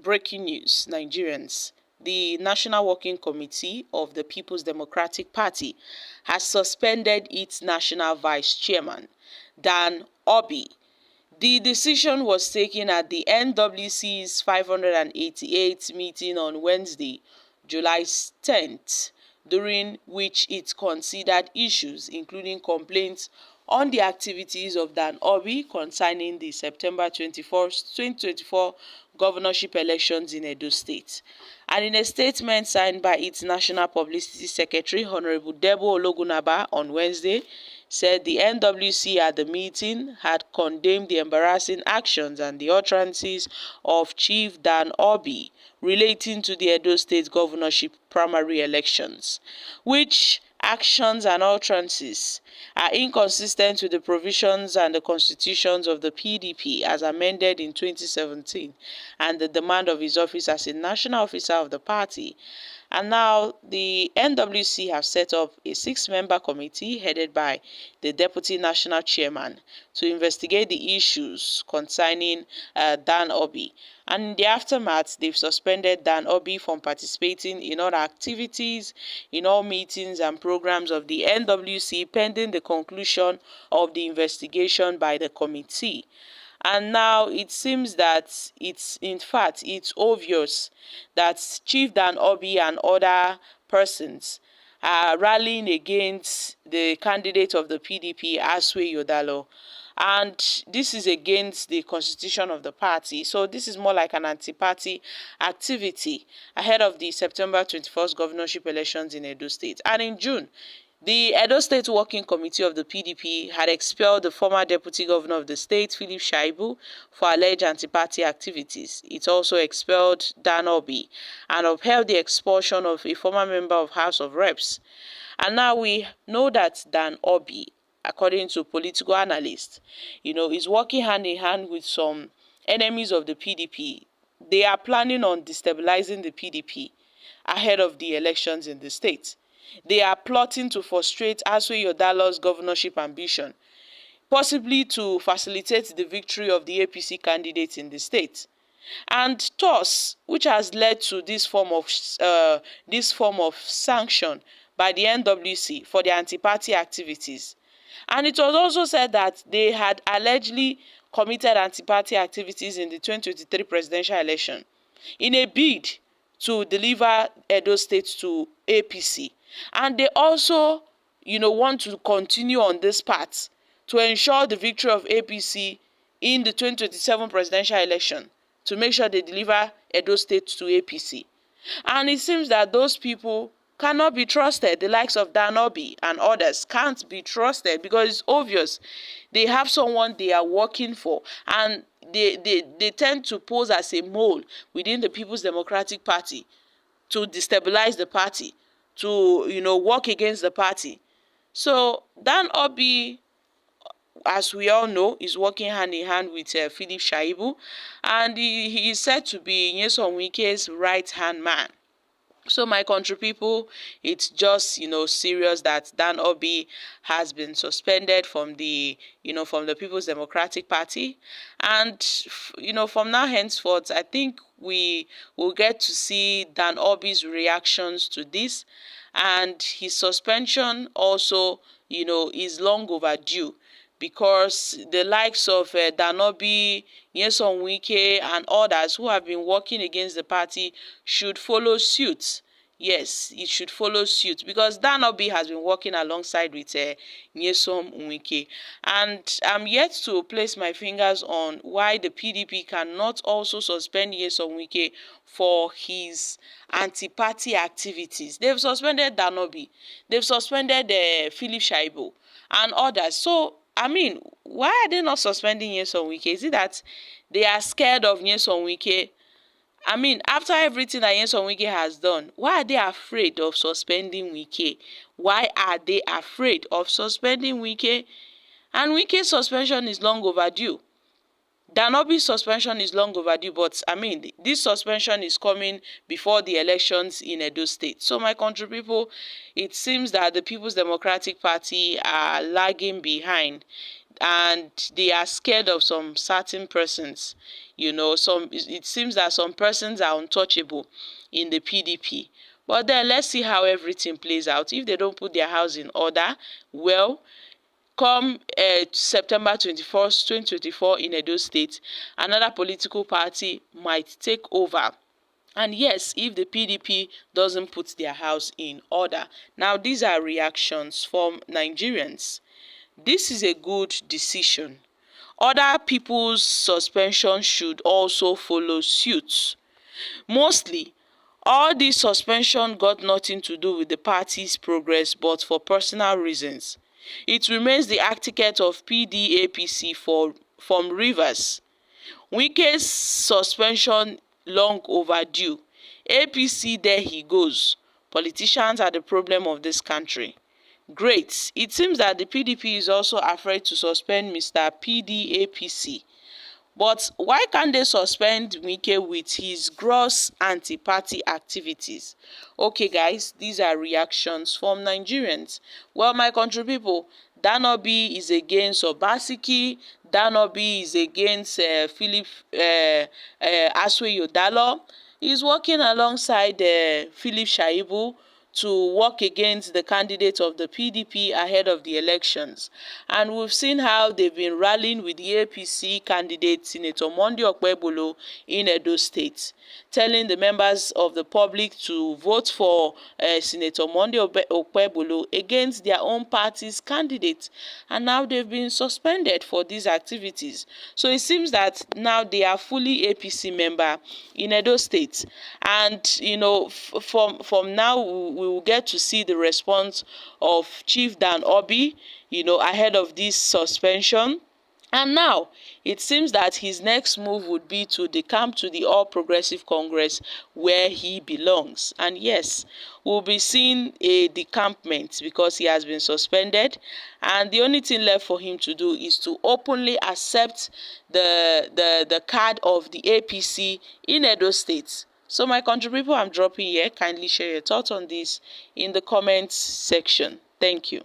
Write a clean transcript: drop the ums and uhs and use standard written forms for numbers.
Breaking news, Nigerians. The National Working Committee of the People's Democratic Party has suspended its national vice chairman, Dan Obhi. The decision was taken at the NWC's 588th meeting on Wednesday, July 10th, during which it considered issues including complaints on the activities of Dan Obhi concerning the September 21st, 2024 governorship elections in Edo State. And in a statement signed by its National Publicity Secretary, Honorable Debo Ologunaba, on Wednesday, said the NWC at the meeting had condemned the embarrassing actions and the utterances of Chief Dan Obhi relating to the Edo State governorship primary elections, which actions and utterances are inconsistent with the provisions and the constitutions of the PDP as amended in 2017 and the demand of his office as a national officer of the party. And now the NWC have set up a 6-member committee headed by the Deputy National Chairman to investigate the issues concerning Dan Obhi. And in the aftermath, they've suspended Dan Obhi from participating in all activities, in all meetings and programs of the NWC pending the conclusion of the investigation by the committee. And now it seems that it's obvious that Chief Dan Obhi and other persons are rallying against the candidate of the PDP, Aswe Yodalo. And this is against the constitution of the party. So this is more like an anti-party activity ahead of the September 21st governorship elections in Edo State. And in June, the Edo State Working Committee of the PDP had expelled the former Deputy Governor of the state, Philip Shaibu, for alleged anti-party activities. It also expelled Dan Obhi and upheld the expulsion of a former member of House of Reps. And now we know that Dan Obhi, according to political analysts, is working hand in hand with some enemies of the PDP. They are planning on destabilizing the PDP ahead of the elections in the state. They are plotting to frustrate Aswe Yodalo's governorship ambition, possibly to facilitate the victory of the APC candidate in the state. And thus, which has led to this form of sanction by the NWC for the anti-party activities. And it was also said that they had allegedly committed anti-party activities in the 2023 presidential election in a bid to deliver Edo State to APC. And they also, want to continue on this path to ensure the victory of APC in the 2027 presidential election, to make sure they deliver Edo State to APC. And it seems that those people cannot be trusted. The likes of Dan Obhi and others can't be trusted because it's obvious they have someone they are working for, and they tend to pose as a mole within the People's Democratic Party to destabilize the party, to work against the party. So Dan Obhi, as we all know, is working hand in hand with Philip Shaibu, and he is said to be Nyesom Wike's right-hand man. So my country people, it's just serious that Dan Obhi has been suspended from the People's Democratic Party, and from now henceforth, I think we will get to see Dan Obhi's reactions to this, and his suspension also is long overdue, because the likes of Dan Obhi, Nyesom Wike, and others who have been working against the party should follow suit. Yes, it should follow suit, because Dan Obhi has been working alongside with Nyesom Wike. And I'm yet to place my fingers on why the PDP cannot also suspend Nyesom Wike for his anti-party activities. They've suspended Dan Obhi. They've suspended Philip Shaibu and others. So why are they not suspending Nyesom Wike? Is it that they are scared of Nyesom Wike? After everything that Nyesom Wike has done, why are they afraid of suspending Wike? Why are they afraid of suspending Wike? And Wike's suspension is long overdue. Dan Obhi's suspension is long overdue, but this suspension is coming before the elections in Edo State. So my country people, it seems that the People's Democratic Party are lagging behind. and they are scared of some certain persons. It seems that some persons are untouchable in the PDP. But then let's see how everything plays out. If they don't put their house in order, well, come September 21st, 2024 in Edo State, another political party might take over. And yes, if the PDP doesn't put their house in order. Now, these are reactions from Nigerians. This is a good decision. Other people's suspension should also follow suit. Mostly, all this suspension got nothing to do with the party's progress but for personal reasons. It remains the ticket of PDAPC from Rivers. Wike's suspension long overdue. APC, there he goes. Politicians are the problem of this country. Great. It seems that the PDP is also afraid to suspend Mr. PDAPC. But why can't they suspend Wike with his gross anti-party activities? Okay, guys, these are reactions from Nigerians. Well, my country people, Dan Obhi is against Obaseki. Dan Obhi is against Philip Aswe-Yodalo. He's working alongside Philip Shaibu to work against the candidate of the PDP ahead of the elections. And we've seen how they've been rallying with the APC candidate, Senator Monday Okpebholo, in Edo State, telling the members of the public to vote for Senator Monday Okpebholo against their own party's candidate. And now they've been suspended for these activities. So it seems that now they are fully APC member in Edo State. And, from now we will get to see the response of Chief Dan Obhi, ahead of this suspension. And now it seems that his next move would be to decamp to the All Progressive Congress where he belongs. And yes, we'll be seeing a decampment because he has been suspended. And the only thing left for him to do is to openly accept the card of the APC in Edo State. So my country people, I'm dropping here. Kindly share your thoughts on this in the comments section. Thank you.